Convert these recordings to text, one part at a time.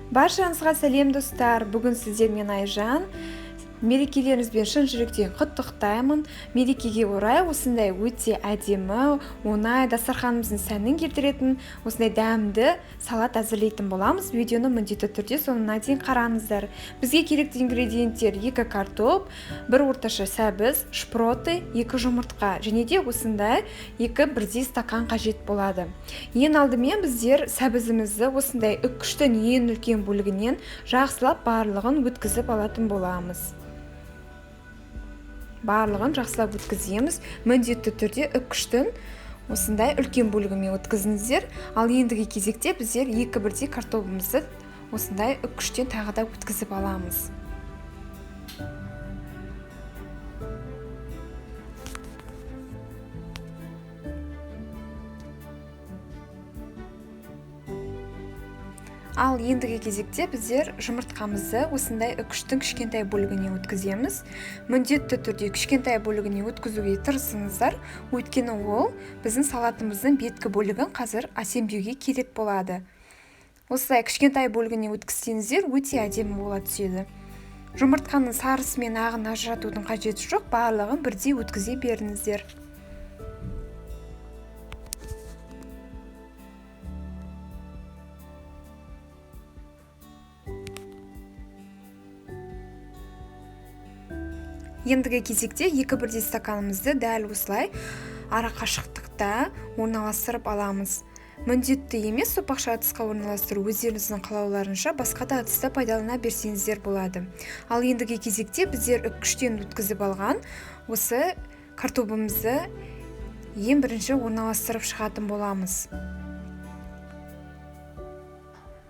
Баршаңызға сәлем достар. Бүгін сіздермен Айжан. Мерекелеріңізбен шын жүректен құттықтаймын. Мерекеге орай осындай өте әдемі, оңай дастарханымыздың сәнін келтіретін осындай дәмді салат әзірлейтін боламыз. Видеоны міндетті түрде соңына дейін қараңыздар. Бізге керекті ингредиенттер: 2 картоп, 1 орташа сәбіз, шпроты, 2 жұмыртқа және де осындай 2 бірдей стакан қажет болады. Ең алдымен біздер сәбізімізді осындай үккіштің ең үлкен бөлігінен жақсылап барлығын өткізіп алатын боламыз. Барлығын жақсылап өткіземіз. Міндетті түрде үккіштің осындай үлкен бөлігімен өткізіңіздер. Ал ендігі кезекте біздер 2 бірдей картопымызды осындай үккіштен тағы да өткізіп аламыз. Ал ендігі кезекте біздер жұмыртқамызды осындай үккіштің кішкентай бөлігіне өткіземіз. Міндетті түрде кішкентай бөлігіне өткізуге тырысыңыздар, өйткені ол біздің салатымыздың беткі бөлігін қазір әсемдеуге керек болады. Осылай кішкентай бөлігіне өткізсеңіздер, өте әдемі бола түседі. Жұмыртқаның сарысы мен ағын ажыратудың қажеті жоқ, барлығын бірдей өткізе беріңіздер. Ендігі кезекте 2 бірдей стаканымызды дәл осылай ара қашықтықта орналастырып аламыз. Міндетті емес, сопақша ыдысқа орналастыру өздеріңіздің қалауларынша басқа да ыдыста пайдалана берсеңіздер болады. Ал ендігі кезекте біздер үккіштен өткізіп алған осы картопымызды ең бірінші орналастырып шығатын боламыз.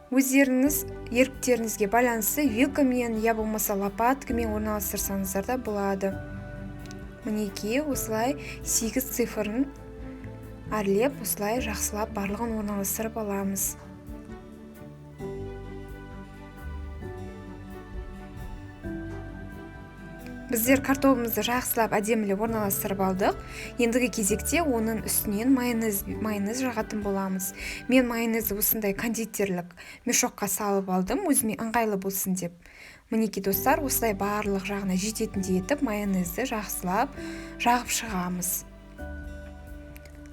Өздеріңіз еріктеріңізге байланысты вилкамен, я болмаса лопаткамен орналастырсаңыздар да болады. Мінекей осылай 8 цифрын әрлеп, осылай жақсылап барлығын орналастырып аламыз. Біздер картопымызды жақсылап әдемілеп орналастырып алдық. Ендігі кезекте оның үстінен майонез жағатын боламыз. Мен майонезді осындай кондитерлік мешокқа салып алдым, өзіме ыңғайлы болсын деп. Мінекей достар, осылай барлық жағына жететіндей етіп майонезді жақсылап жағып шығамыз.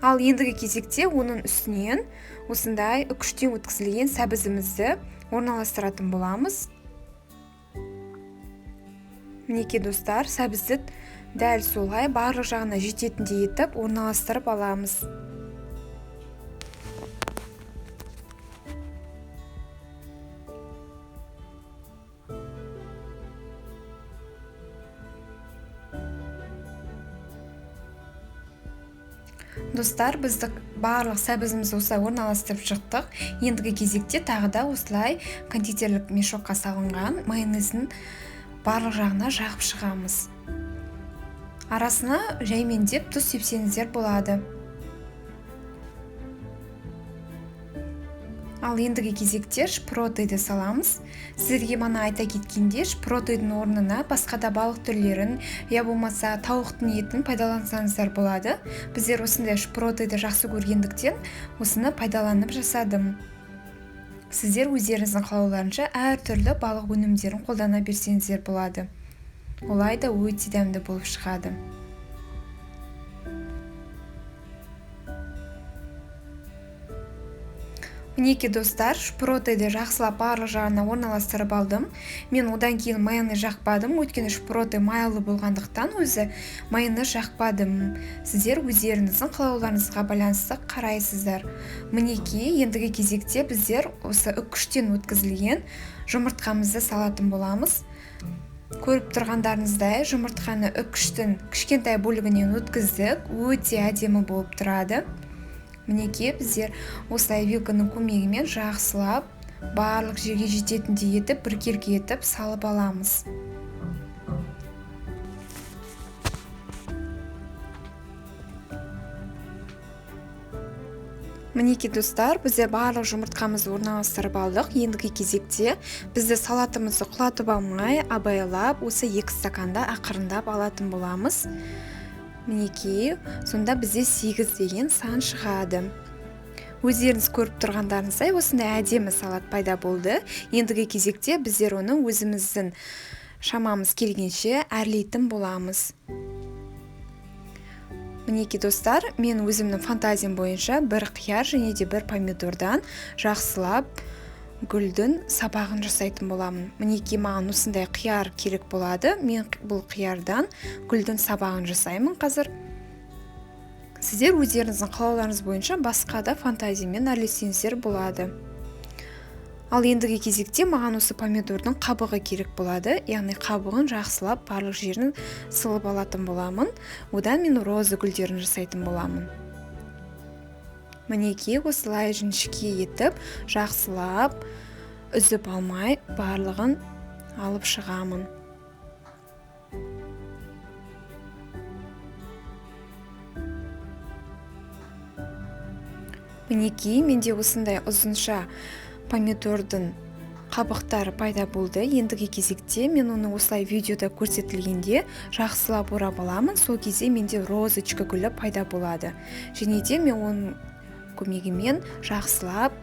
Ал ендігі кезекте оның үстінен осындай үккіштен өткізілген сәбізімізді орналастыратын боламыз. Мінекей достар, сәбізді дәл солай барлық жағына жететіндей етіп орналастырып аламыз. Достар, бізді барлық сәбізімізді осылай орналастырып шықтық. Ендігі кезекте тағы да осылай кондитерлік мешокқа салынған майонездің барлық жағына жағып шығамыз. Арасына жәймендеп тұз сепсеңіздер болады. Ал ендігі кезекте шпротыйды саламыз. Сіздерге мана айта кеткенде, шпротыйдың орнына басқа да балық түрлерін, я болмаса тауықтың етін пайдалансаңыздар болады. Біздер осындай шпротыйды жақсы көргендіктен осыны пайдаланып жасадым. Сіздер өздеріңіздің қалауларынша әртүрлі балық өнімдерін қолдана берсеңіздер болады. Олай да өте дәмді болып шығады. Мінекей достар, шпротыйды жақсылап барлық жағына орналастырып алдым. Мен одан кейін майонез жақпадым, өйткені шпроты майлы болғандықтан өзі майонез жақпадым. Сіздер өздеріңіздің қалауларыңызға байланысты қарайсыздар. Мінекей ендігі кезекте біздер осы үккіштен өткізілген жұмыртқамызды салатын боламыз. Көріп тұрғандарыңыздай, жұмыртқаны үккіштің кішкентай бөлігінен өткіздік, өте әдемі болып тұрады. Мінекей біздер осылай вилканың көмегімен жақсылап барлық жерге жететіндей етіп, біркелкі етіп салып аламыз. Мінекей достар, бізде барлық жұмыртқамызды орналастырып алдық. Ендігі кезекте бізді салатымызды құлатып алмай, абайлап, осы 2 стаканда ақырындап алатын боламыз. Мінекей, сонда бізде 8 деген сан шығады. Өздеріңіз көріп тұрғандарыңыздай осындай әдемі салат пайда болды. Ендігі кезекте біздер оны өзіміздің шамамыз келгенше әрлейтін боламыз. Мінекей достар, мен өзімнің фантазиям бойынша бір қияр және де бір помидордан жақсылап гүлдің сабағын жасайтын боламын. Мінекей маған осындай қияр керек болады. Мен бұл қиярдан гүлдің сабағын жасаймын қазір. Сіздер өздеріңіздің қалауларыңыз бойынша басқа да фантазиямен әрлесеңіздер болады. Ал ендігі кезекте маған осы помидордың қабығы керек болады. Яғни қабығын жақсылап барлық жерін сылып алатын боламын. Одан мен роза гүлдерін жасайтын боламын. Мінекей осылай жіңішке етіп, жақсылап үзіп алмай барлығын алып шығамын. Мінекей менде осындай ұзынша помидордың қабықтары пайда болды. Ендігі кезекте мен оны осылай видеода көрсетілгенде жақсылап орап аламын. Сол кезде менде розочка гүлі пайда болады. Және де мен оның көмегімен жақсылап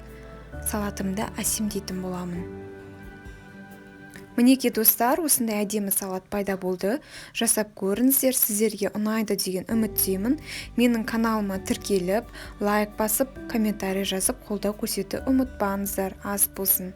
салатымды әсемдейтін боламын. Мінекей достар, осындай әдемі салат пайда болды. Жасап көріңіздер, сіздерге ұнайды деген үміттеймін. Менің каналыма тіркеліп, лайк басып, комментарий жазып, қолдау көрсетуді ұмытпаңыздар. Ас болсын.